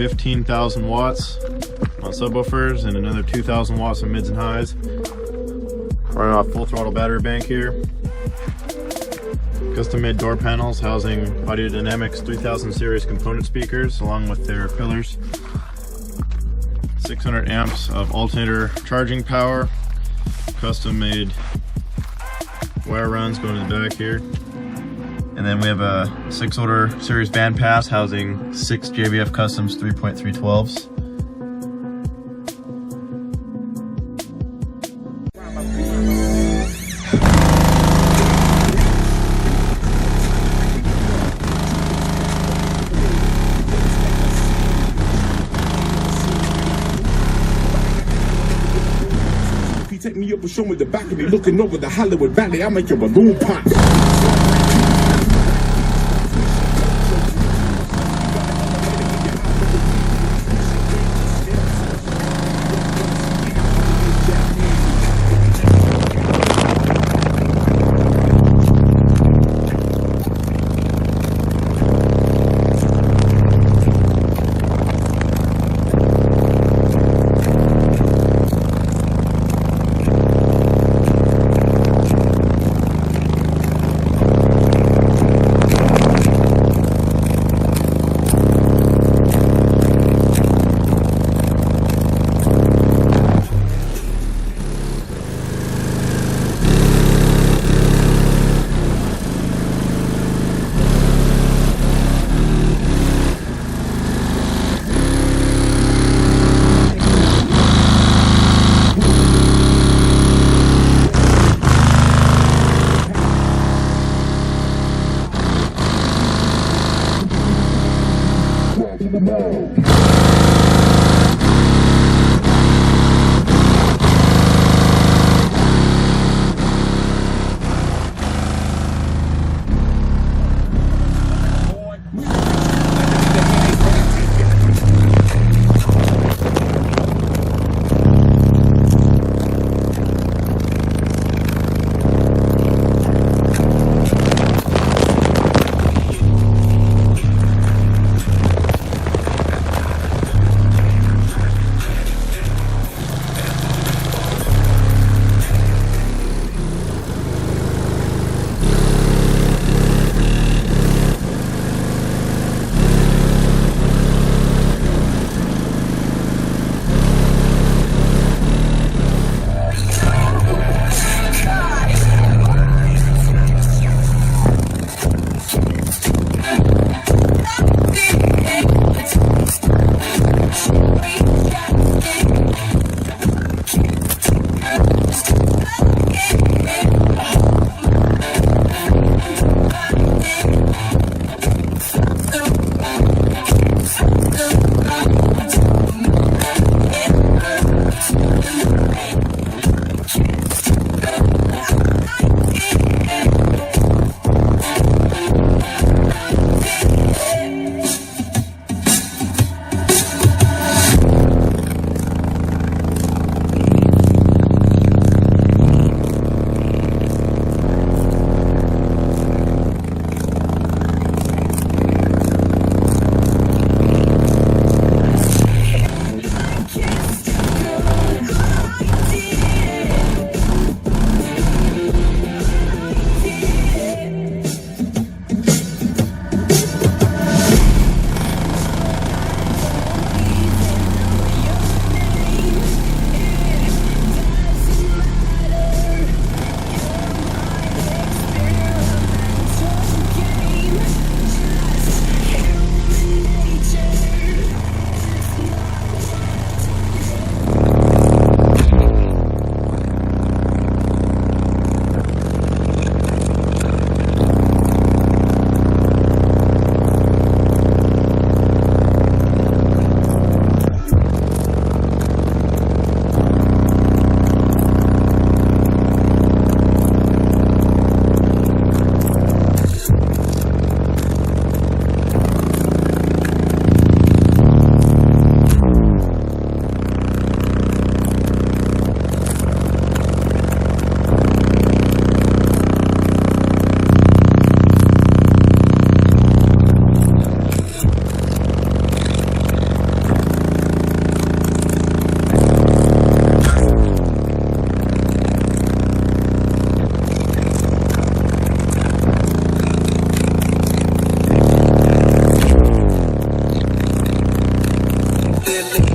15,000 watts on subwoofers and another 2,000 watts on mids and highs. Running off full throttle battery bank here. Custom made door panels housing Audio Dynamics 3000 series component speakers along with their pillars. 600 amps of alternator charging power. Custom made wire runs going to the back here. And then we have a 6-order series band pass housing 6 JVF Customs 3.3 12's. Take me up and show me the back of me, looking over the Hollywood Valley. I'll make your balloon pop. silly.